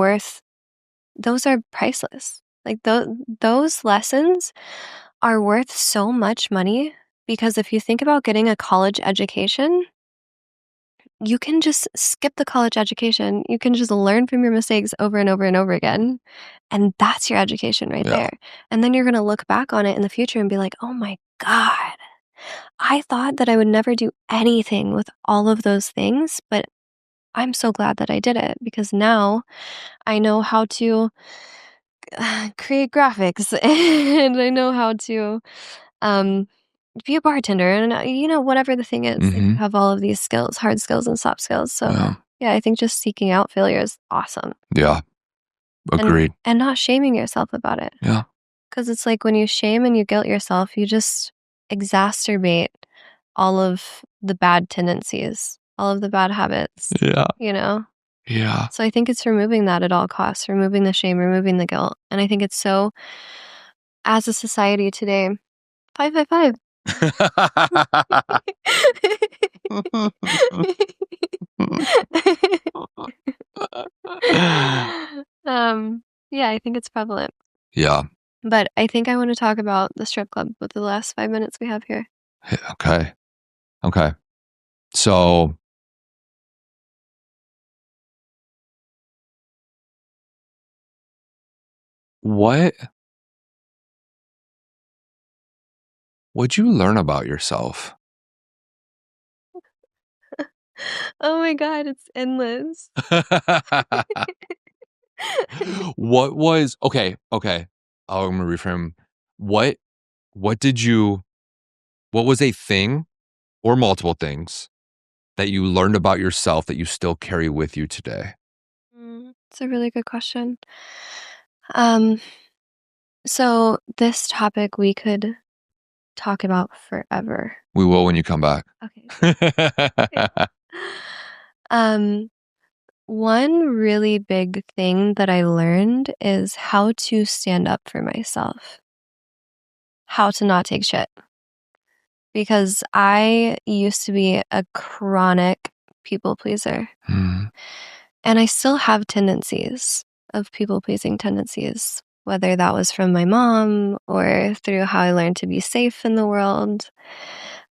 priceless. Like those lessons are worth so much money because if you think about getting a college education, you can just skip the college education. You can just learn from your mistakes over and over and over again. And that's your education right there. And then you're going to look back on it in the future and be like, oh my God, I thought that I would never do anything with all of those things, but I'm so glad that I did it because now I know how to create graphics and I know how to um, be a bartender and whatever the thing is, like you Mhm. have all of these skills, hard skills and soft skills. So Yeah. yeah, I think just seeking out failure is awesome Yeah. and Agreed. not shaming yourself about it. Yeah. Because it's like when you shame and you guilt yourself, you just exacerbate all of the bad tendencies, all of the bad habits, Yeah. you know? Yeah. So I think it's removing that at all costs, removing the shame, removing the guilt. And I think it's so, as a society today, five, five, five. Yeah, I think it's prevalent. Yeah. But I think I want to talk about the strip club with the last 5 minutes we have here. Okay. Okay. So, what'd you learn about yourself? Oh my God, it's endless. What was okay, okay. I'm gonna reframe. What what did you what was a thing or multiple things that you learned about yourself that you still carry with you today? It's a really good question. Um, so this topic we could talk about forever. We will when you come back. Okay, good. Um, one really big thing that I learned is how to stand up for myself, how to not take shit. Because I used to be a chronic people pleaser. Mm, And I still have tendencies of people pleasing tendencies, whether that was from my mom or through how I learned to be safe in the world.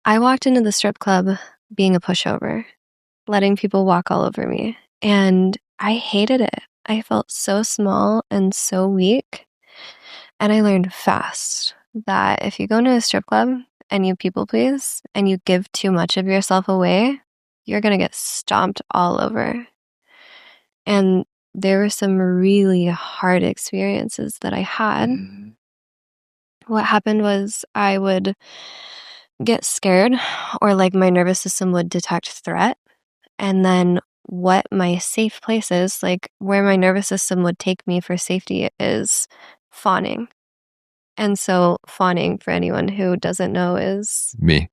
I walked into the strip club being a pushover, letting people walk all over me. And I hated it. I felt so small and so weak. And I learned fast that if you go into a strip club and you people please and you give too much of yourself away, you're going to get stomped all over. And there were some really hard experiences that I had. mm, What happened was I would get scared or like my nervous system would detect threat. And then what my safe place is, like where my nervous system would take me for safety, is fawning. And so, fawning, for anyone who doesn't know, is me.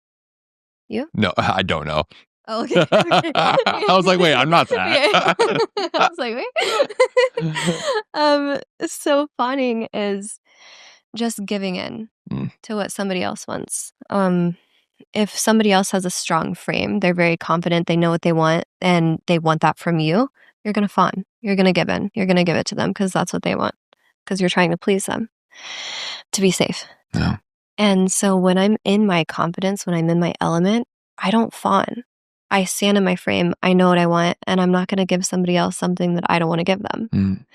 you? No, I don't know. Oh, okay. Okay. I was like, wait, I'm not that. Okay. I was like, wait. So fawning is just giving in Mm, to what somebody else wants. If somebody else has a strong frame, they're very confident, they know what they want, and they want that from you, you're gonna fawn. You're gonna give in. You're gonna give it to them because that's what they want. Because you're trying to please them to be safe. yeah. And so when I'm in my confidence, when I'm in my element, I don't fawn. I stand in my frame. I know what I want, and I'm not going to give somebody else something that I don't want to give them. Mm,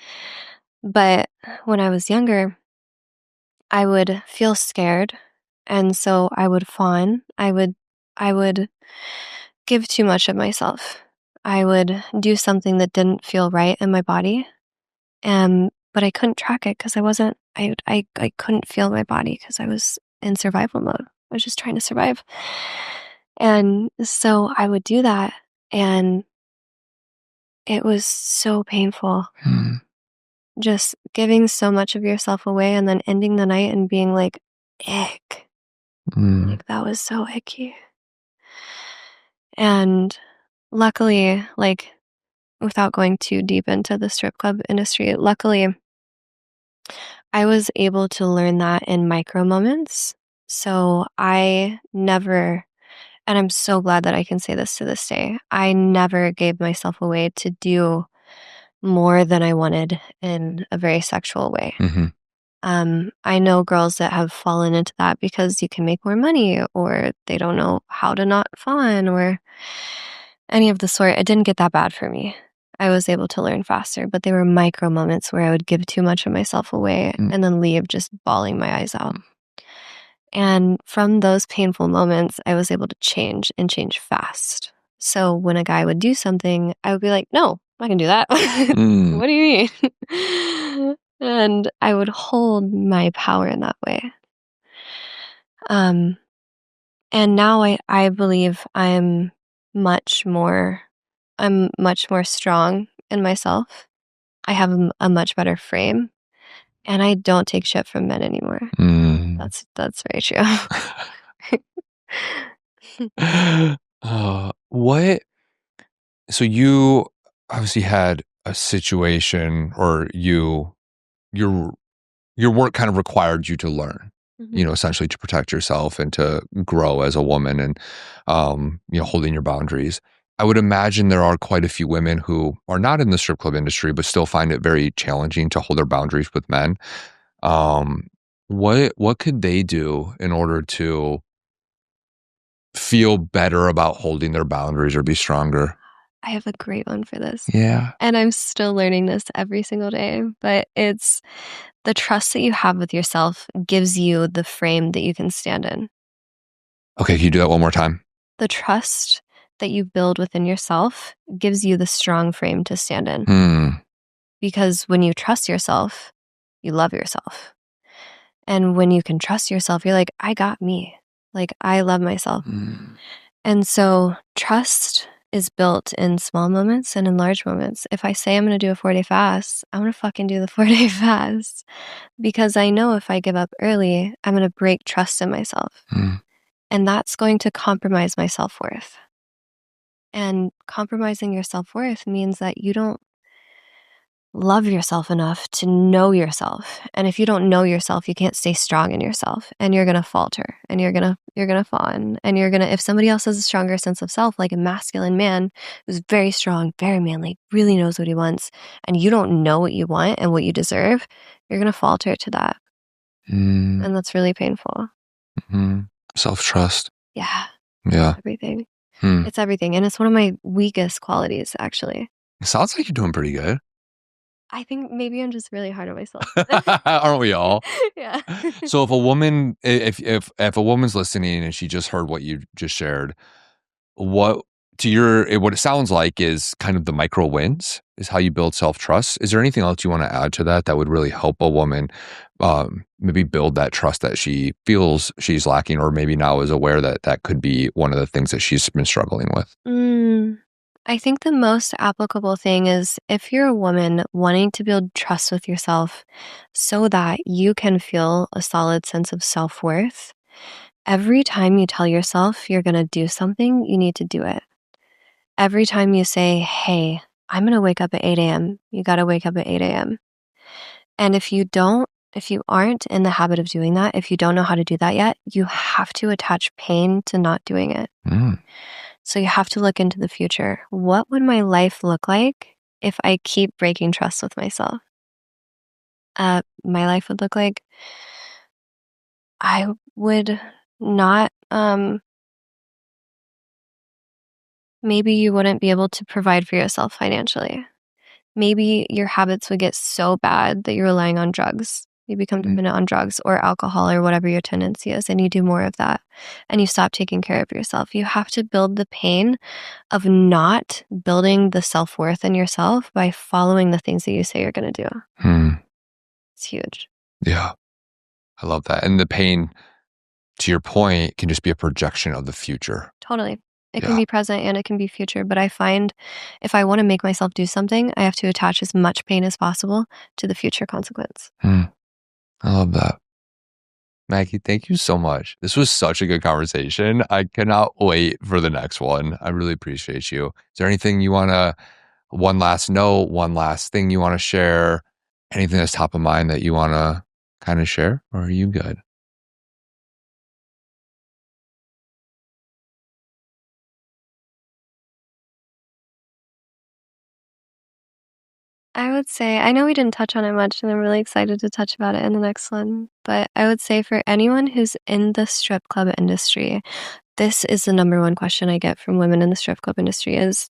But when I was younger, I would feel scared, and so I would fawn. I would give too much of myself. I would do something that didn't feel right in my body, but I couldn't track it because I wasn't. I couldn't feel my body because I was in survival mode. I was just trying to survive. And so I would do that, and it was so painful. mm, Just giving so much of yourself away and then ending the night and being like, ick. mm, Like, that was so icky. And luckily, like, without going too deep into the strip club industry, luckily, I was able to learn that in micro moments. So I never, and I'm so glad that I can say this to this day, I never gave myself away to do more than I wanted in a very sexual way. mhm, I know girls that have fallen into that because you can make more money or they don't know how to not fawn or any of the sort. It didn't get that bad for me. I was able to learn faster, but there were micro moments where I would give too much of myself away mm, and then leave just bawling my eyes out. And from those painful moments, I was able to change and change fast. So when a guy would do something, I would be like, no, I'm not gonna do that. Mm. What do you mean? And I would hold my power in that way. Um, and now I believe I'm much more strong in myself. I have a much better frame, and I don't take shit from men anymore. Mm. That's very true. What so you obviously had a situation or your your work kind of required you to learn, Mhm. essentially to protect yourself and to grow as a woman and, holding your boundaries. I would imagine there are quite a few women who are not in the strip club industry, but still find it very challenging to hold their boundaries with men. Um, what could they do in order to feel better about holding their boundaries or be stronger? I have a great one for this, Yeah. and I'm still learning this every single day, but it's the trust that you have with yourself gives you the frame that you can stand in. Okay, can you do that one more time? The trust that you build within yourself gives you the strong frame to stand in, Hmm. because when you trust yourself, you love yourself. And when you can trust yourself, you're like, I got me. Like, I love myself. Mm. And so trust is built in small moments and in large moments. If I say I'm going to do a 4-day fast, I'm going to fucking do the 4-day fast because I know if I give up early, I'm going to break trust in myself. Mm. And that's going to compromise my self worth. And compromising your self worth means that you don't love yourself enough to know yourself. And if you don't know yourself, you can't stay strong in yourself and you're going to falter and you're going to fall and you're going to if somebody else has a stronger sense of self like a masculine man who's very strong, very manly, really knows what he wants and you don't know what you want and what you deserve, you're going to falter to that. Mm. And that's really painful. Mhm. Self-trust. Yeah, Yeah. everything. Hmm. It's everything and it's one of my weakest qualities actually. Sounds like you're doing pretty good. I think maybe I'm just really hard on myself. Aren't we all? Yeah. So if a woman if a woman's listening and she just heard what you just shared, what what it sounds like is kind of the micro wins is how you build self-trust. Is there anything else you wanna add to that that would really help a woman, maybe build that trust that she feels she's lacking or maybe now is aware that that could be one of the things that she's been struggling with? Mm, I think the most applicable thing is if you're a woman wanting to build trust with yourself so that you can feel a solid sense of self worth, every time you tell yourself you're going to do something, you need to do it. Every time you say, hey, I'm going to wake up at 8 a.m., you got to wake up at 8 a.m. And if you aren't in the habit of doing that, if you don't know how to do that yet, you have to attach pain to not doing it. Mm. So you have to look into the future. What would my life look like if I keep breaking trust with myself? My life would look like I would not, maybe you wouldn't be able to provide for yourself financially. Maybe your habits would get so bad that you're relying on drugs. You become Mhm. dependent on drugs or alcohol or whatever your tendency is, and you do more of that and you stop taking care of yourself. You have to build the pain of not building the self worth in yourself by following the things that you say you're going to do. Hmm. It's huge. Yeah, I love that. And the pain, to your point, can just be a projection of the future. Totally. It can Yeah. be present and it can be future. But I find if I want to make myself do something, I have to attach as much pain as possible to the future consequence. Hmm. I love that. Maggie, thank you so much. This was such a good conversation. I cannot wait for the next one. I really appreciate you. Is there anything you want to, one last note, one last thing you want to share? Anything that's top of mind that you want to kind of share? Or are you good? I would say, I know we didn't touch on it much, and I'm really excited to touch about it in the next one. But I would say for anyone who's in the strip club industry, this is the number one question I get from women in the strip club industry is,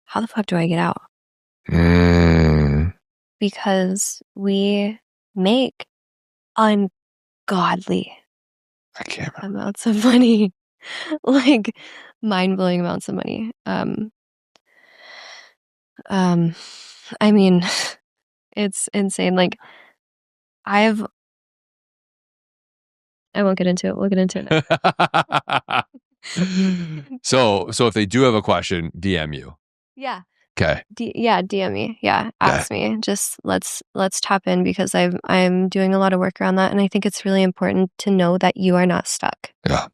how the fuck do I get out? Mm. Because we make ungodly I can't remember. amounts of money, like mind-blowing amounts of money. I mean, it's insane. Like I've I won't get into it. We'll get into it. So if they do have a question, DM you. Yeah. Okay. Yeah, DM me. Yeah, Okay. ask me. Just let's tap in because I'm doing a lot of work around that, and I think it's really important to know that you are not stuck. Yeah.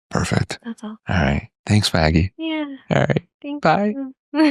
Perfect. That's all. All right. Thanks, Maggie. Yeah. All right. Thank Bye. you.